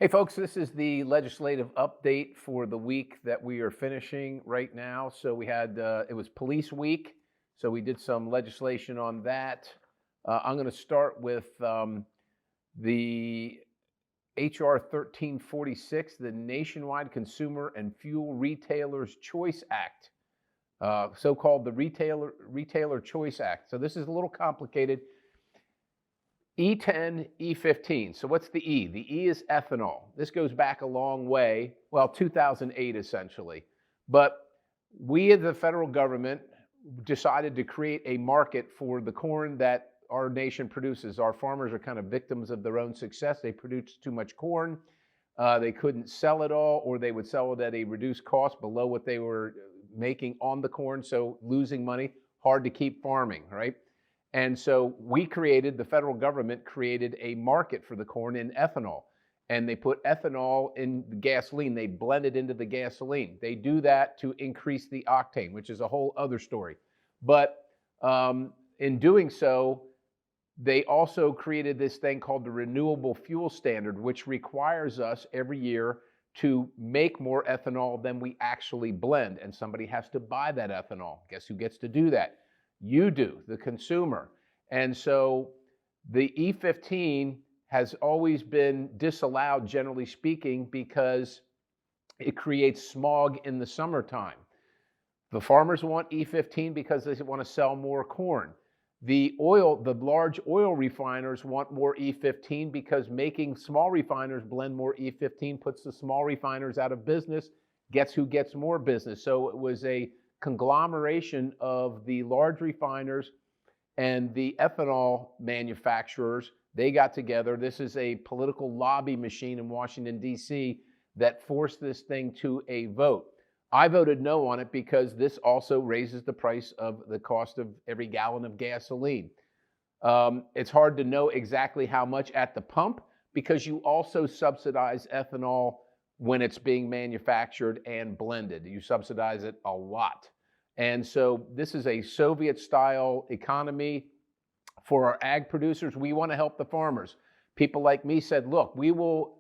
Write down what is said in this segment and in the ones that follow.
Hey, folks, this is the legislative update for the week that we are finishing right now. So we had, it was Police Week, so we did some legislation on that. I'm going to start with the HR 1346, the Nationwide Consumer and Fuel Retailers Choice Act, so-called the Retailer Choice Act. So this is a little complicated. E10, E15. So what's the E? The E is ethanol. This goes back a long way, well, 2008 essentially. But we as the federal government decided to create a market for the corn that our nation produces. Our farmers are kind of victims of their own success. They produce too much corn. They couldn't sell it all, or they would sell it at a reduced cost below what they were making on the corn, so losing money. Hard to keep farming, right? And so the federal government created a market for the corn in ethanol. And they put ethanol in the gasoline. They blend it into the gasoline. They do that to increase the octane, which is a whole other story. But in doing so, they also created this thing called the Renewable Fuel Standard, which requires us every year to make more ethanol than we actually blend. And somebody has to buy that ethanol. Guess who gets to do that? You do, the consumer. And so the E15 has always been disallowed, generally speaking, because it creates smog in the summertime. The farmers want E15 because they want to sell more corn. The large oil refiners want more E15 because making small refiners blend more E15 puts the small refiners out of business. Guess who gets more business? So it was a conglomeration of the large refiners and the ethanol manufacturers. They got together. This is a political lobby machine in Washington, D.C. that forced this thing to a vote. I voted no on it because this also raises the price of the cost of every gallon of gasoline. It's hard to know exactly how much at the pump because you also subsidize ethanol when it's being manufactured and blended. You subsidize it a lot. And so this is a Soviet-style economy for our ag producers. We want to help the farmers. People like me said, look, we will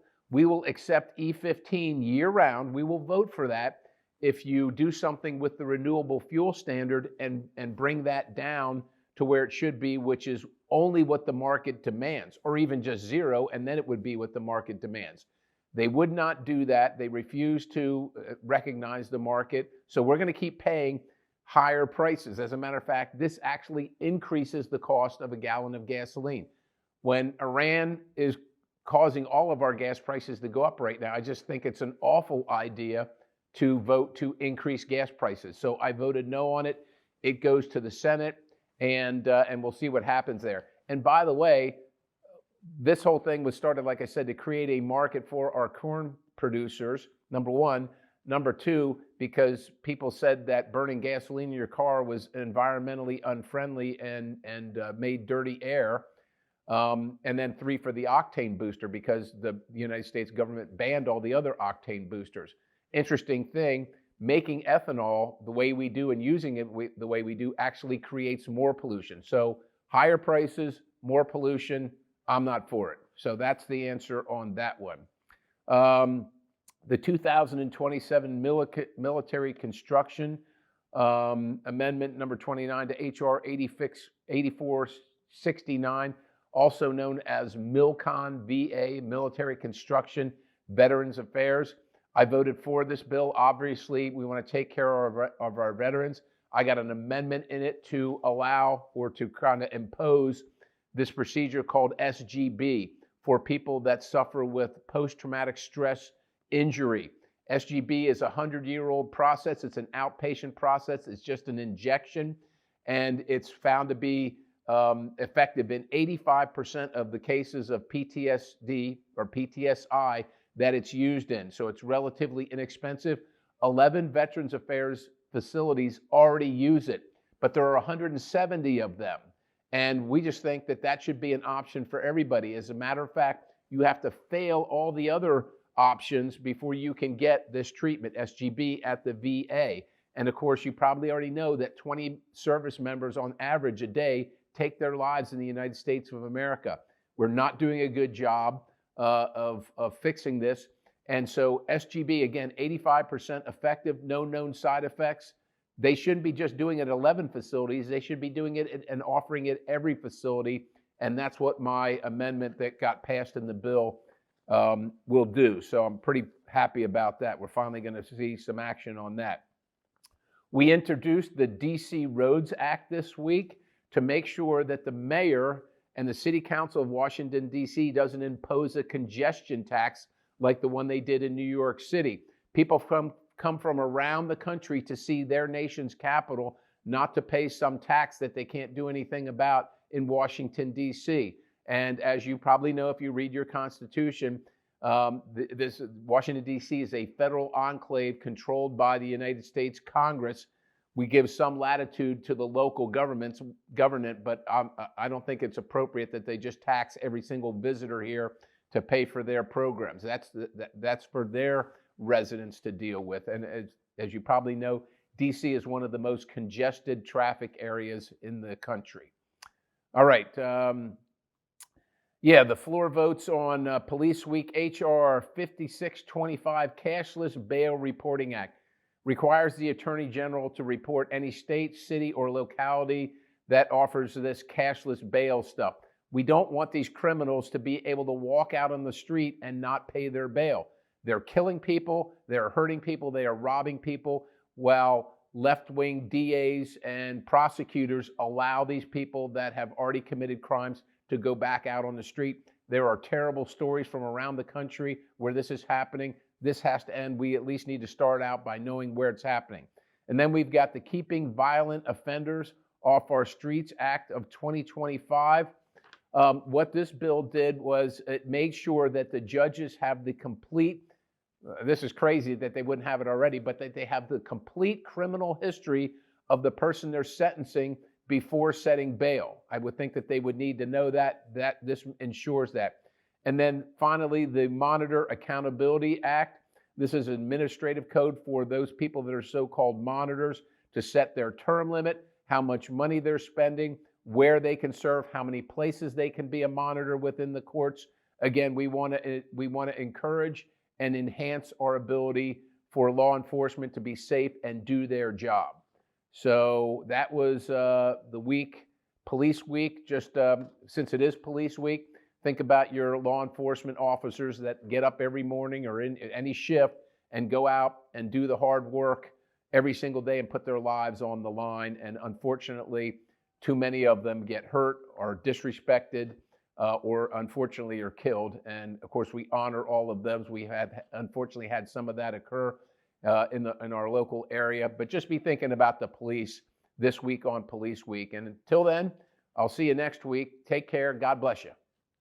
accept E15 year-round. We will vote for that if you do something with the renewable fuel standard and bring that down to where it should be, which is only what the market demands, or even just zero, and then it would be what the market demands. They would not do that. They refused to recognize the market. So we're going to keep paying higher prices. As a matter of fact, this actually increases the cost of a gallon of gasoline. When Iran is causing all of our gas prices to go up right now, I just think it's an awful idea to vote to increase gas prices. So I voted no on it. It goes to the Senate, and we'll see what happens there. And by the way, this whole thing was started, like I said, to create a market for our corn producers, number one. Number two, because people said that burning gasoline in your car was environmentally unfriendly and made dirty air. And then three, for the octane booster, because the United States government banned all the other octane boosters. Interesting thing, making ethanol the way we do and using it the way we do actually creates more pollution. So higher prices, more pollution. I'm not for it. So that's the answer on that one. The 2027 Military Construction Amendment number 29 to HR 8469, also known as MILCON VA, Military Construction Veterans Affairs. I voted for this bill. Obviously, we want to take care of our veterans. I got an amendment in it to allow or to kind of impose this procedure called SGB for people that suffer with post-traumatic stress injury. SGB is a 100-year-old process. It's an outpatient process. It's just an injection, and it's found to be effective in 85% of the cases of PTSD or PTSI that it's used in. So it's relatively inexpensive. 11 Veterans Affairs facilities already use it, but there are 170 of them. And we just think that that should be an option for everybody. As a matter of fact, you have to fail all the other options before you can get this treatment, SGB, at the VA. And of course, you probably already know that 20 service members on average a day take their lives in the United States of America. We're not doing a good job. of fixing this. And so SGB, again, 85% effective, no known side effects. They shouldn't be just doing it at 11 facilities. They should be doing it and offering it every facility. And that's what my amendment that got passed in the bill will do. So I'm pretty happy about that. We're finally going to see some action on that. We introduced the DC Roads Act this week to make sure that the mayor and the City Council of Washington, D.C. doesn't impose a congestion tax like the one they did in New York City. People come from around the country to see their nation's capital, not to pay some tax that they can't do anything about in Washington, D.C. And as you probably know, if you read your Constitution, this Washington, D.C. is a federal enclave controlled by the United States Congress. We give some latitude to the local government, but I don't think it's appropriate that they just tax every single visitor here to pay for their programs. That's for their residents to deal with. And as you probably know, DC is one of the most congested traffic areas in the country. All right. The floor votes on Police Week. H.R. 5625, Cashless Bail Reporting Act, requires the Attorney General to report any state, city, or locality that offers this cashless bail stuff. We don't want these criminals to be able to walk out on the street and not pay their bail. They're killing people, they're hurting people, they are robbing people, while left-wing DAs and prosecutors allow these people that have already committed crimes to go back out on the street. There are terrible stories from around the country where this is happening. This has to end. We at least need to start out by knowing where it's happening. And then we've got the Keeping Violent Offenders Off Our Streets Act of 2025. What this bill did was it made sure that the judges have the complete, this is crazy that they wouldn't have it already, but that they have the complete criminal history of the person they're sentencing before setting bail. I would think that they would need to know that this ensures that. And then finally, the Monitor Accountability Act. This is an administrative code for those people that are so-called monitors to set their term limit, how much money they're spending, where they can serve, how many places they can be a monitor within the courts. Again, we want to encourage and enhance our ability for law enforcement to be safe and do their job. So that was the week, Police Week. Just since it is Police Week, think about your law enforcement officers that get up every morning or in any shift and go out and do the hard work every single day and put their lives on the line. And unfortunately, too many of them get hurt or disrespected or unfortunately are killed. And of course, we honor all of those. We had unfortunately had some of that occur in our local area. But just be thinking about the police this week on Police Week. And until then, I'll see you next week. Take care. God bless you.